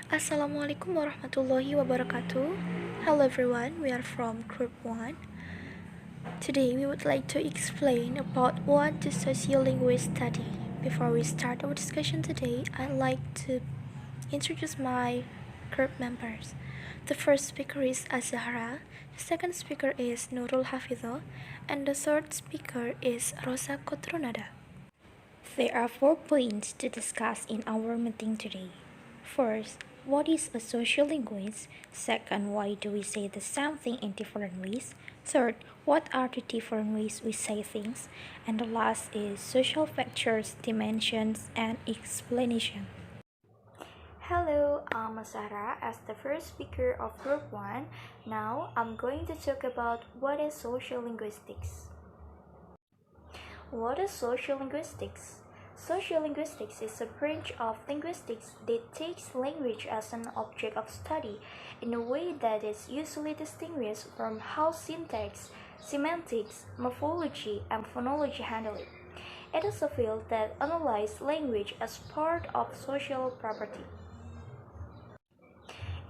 Assalamualaikum warahmatullahi wabarakatuh. Hello everyone, we are from Group 1. Today we would like to explain about what the sociolinguists study. Before we start our discussion today, I'd like to introduce my group members. The first speaker is Az-Zahrah, the second speaker is Nurul Chafidzoh, and the third speaker is Rosa Qatrunnada. There are 4 points to discuss in our meeting today. First, what is a sociolinguist? Second, why do we say the same thing in different ways? Third, what are the different ways we say things? And the last is social factors, dimensions, and explanation. Hello, I'm Az-Zahrah as the first speaker of Group 1. Now, I'm going to talk about what is sociolinguistics. What is sociolinguistics? Sociolinguistics is a branch of linguistics that takes language as an object of study in a way that is usually distinguished from how syntax, semantics, morphology, and phonology handle it. It is a field that analyzes language as part of social property.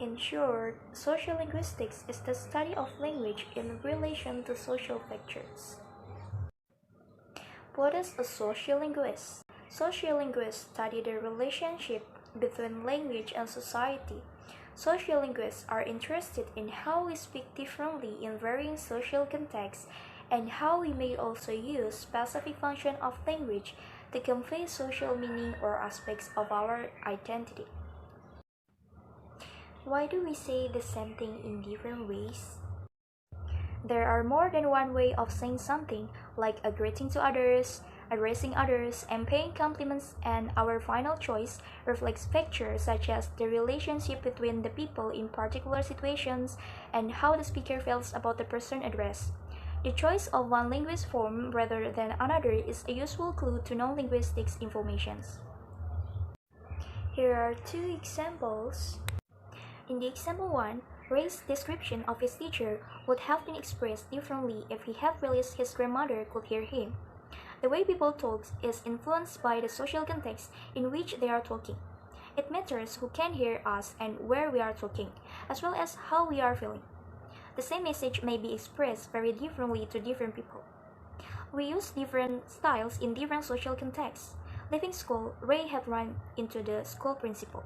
In short, sociolinguistics is the study of language in relation to social factors. What is a sociolinguist? Sociolinguists study the relationship between language and society. Sociolinguists are interested in how we speak differently in varying social contexts and how we may also use specific function of language to convey social meaning or aspects of our identity. Why do we say the same thing in different ways? There are more than one way of saying something, like a greeting to others, addressing others, and paying compliments, and our final choice reflects factors such as the relationship between the people in particular situations and how the speaker feels about the person addressed. The choice of one linguist form rather than another is a useful clue to non-linguistics informations. Here are 2 examples. In the example 1, Ray's description of his teacher would have been expressed differently if he had realized his grandmother could hear him. The way people talk is influenced by the social context in which they are talking. It matters who can hear us and where we are talking, as well as how we are feeling. The same message may be expressed very differently to different people. We use different styles in different social contexts. Leaving school, Ray had run into the school principal.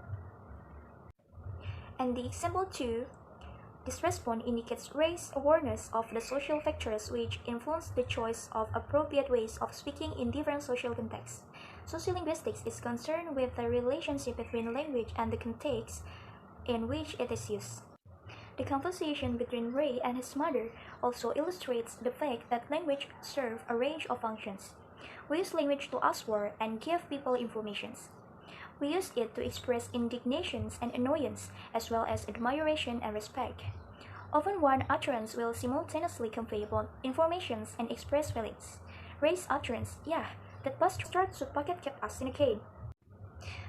And the example 2, this response indicates Ray's awareness of the social factors which influence the choice of appropriate ways of speaking in different social contexts. Sociolinguistics is concerned with the relationship between language and the context in which it is used. The conversation between Ray and his mother also illustrates the fact that language serves a range of functions. We use language to ask for and give people information. We use it to express indignations and annoyance, as well as admiration and respect. Often one utterance will simultaneously convey both informations and express feelings. Ray's utterance, "Yeah, that bastard should pocket kept us in a cane,"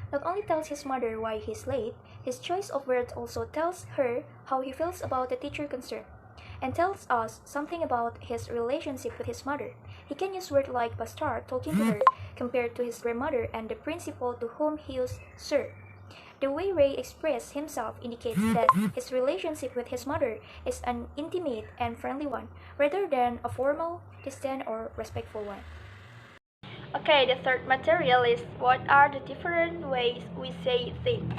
not only tells his mother why he's late, his choice of words also tells her how he feels about the teacher concerned, and tells us something about his relationship with his mother. He can use words like bastard talking to her, compared to his grandmother and the principal to whom he used sir. The way Ray expressed himself indicates that his relationship with his mother is an intimate and friendly one, rather than a formal, distant, or respectful one. Okay, the third material is what are the different ways we say things.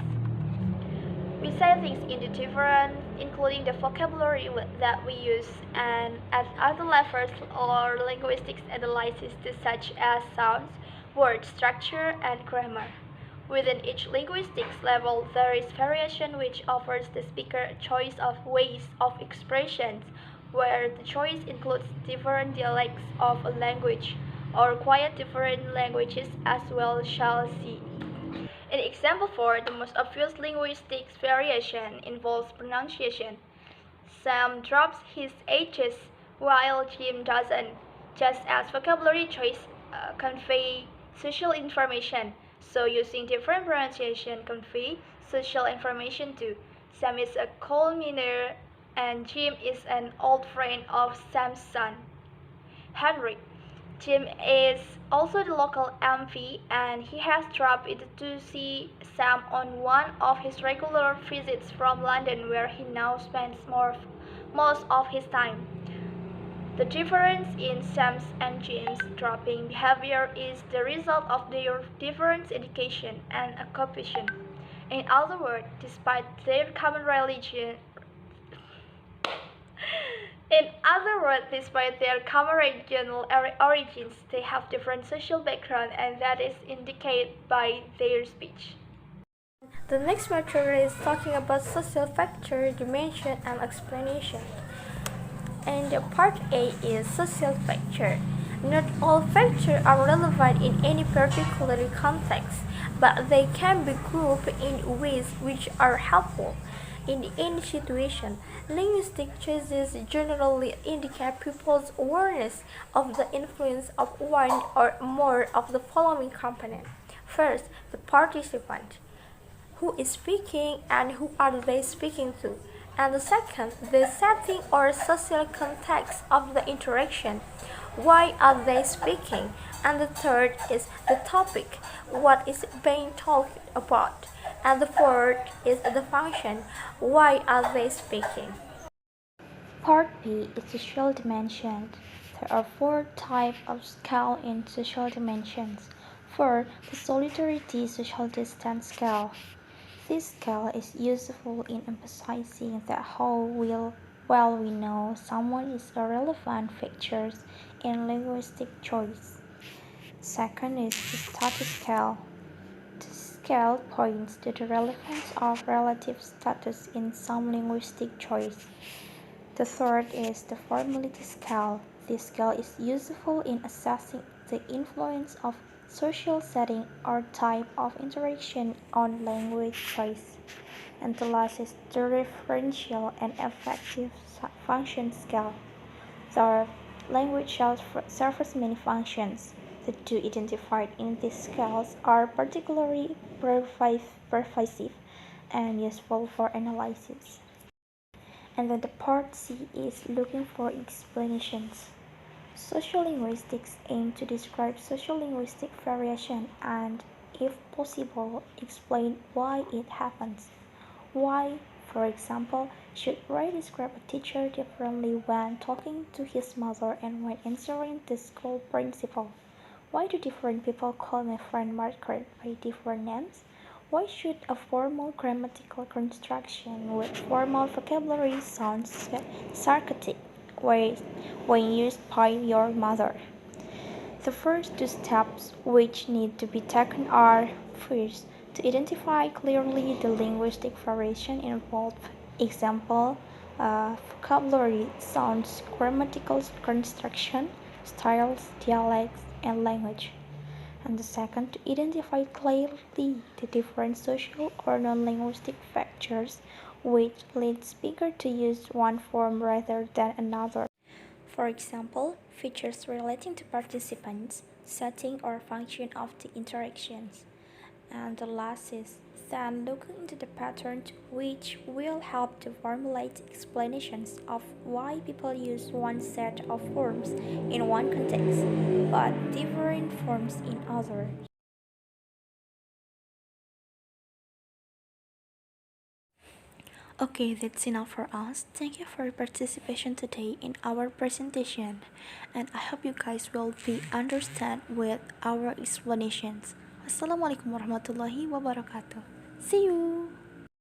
We say things in the different, including the vocabulary that we use, and at other levels or linguistics analysis such as sounds, word structure, and grammar. Within each linguistics level, there is variation which offers the speaker a choice of ways of expressions, where the choice includes different dialects of a language, or quite different languages as well shall see. In example 4, the most obvious linguistic variation involves pronunciation. Sam drops his H's while Jim doesn't, just as vocabulary choice convey social information. So using different pronunciation convey social information too. Sam is a coal miner and Jim is an old friend of Sam's son, Henry. Jim is also the local MP, and he has dropped it to see Sam on one of his regular visits from London, where he now spends most of his time. The difference in Sam's and Jim's dropping behavior is the result of their different education and occupation. In other words, despite their common religion, regional origins, they have different social background, and that is indicated by their speech. The next matter is talking about social factor, dimension, and explanation. And part A is social factor. Not all factors are relevant in any particular context, but they can be grouped in ways which are helpful. In any situation, linguistic choices generally indicate people's awareness of the influence of one or more of the following components. First, the participant. Who is speaking and who are they speaking to? And the second, the setting or social context of the interaction. Why are they speaking? And the third is the topic, what is being talked about. And the fourth is the function, why are they speaking? Part B is social dimensions. There are 4 types of scale in social dimensions. First, the solidarity social distance scale. This scale is useful in emphasizing that how well we know someone is a relevant factor in linguistic choice. Second is the status scale. This scale points to the relevance of relative status in some linguistic choice. The third is the formality scale. This scale is useful in assessing the influence of social setting or type of interaction on language choice. And the last is the referential and effective function scale. The language serves many functions. The two identified in these scales are particularly pervasive and useful for analysis. And then the part C is looking for explanations. Sociolinguistics aim to describe sociolinguistic variation and, if possible, explain why it happens. Why, for example, should Ray describe a teacher differently when talking to his mother and when answering the school principal? Why do different people call my friend Margaret by different names? Why should a formal grammatical construction with formal vocabulary sound sarcastic when used by your mother? The first 2 steps which need to be taken are, first, to identify clearly the linguistic variation involved. Example, vocabulary, sounds, grammatical construction, styles, dialects, and language. And the second, to identify clearly the different social or non-linguistic factors which lead speaker to use one form rather than another. For example, features relating to participants, setting or function of the interactions. And the last is then looking into the patterns which will help to formulate explanations of why people use one set of forms in one context, but different forms in other. Okay, that's enough for us. Thank you for your participation today in our presentation, and I hope you guys will be understand with our explanations. Wassalamualaikum warahmatullahi wabarakatuh. See you.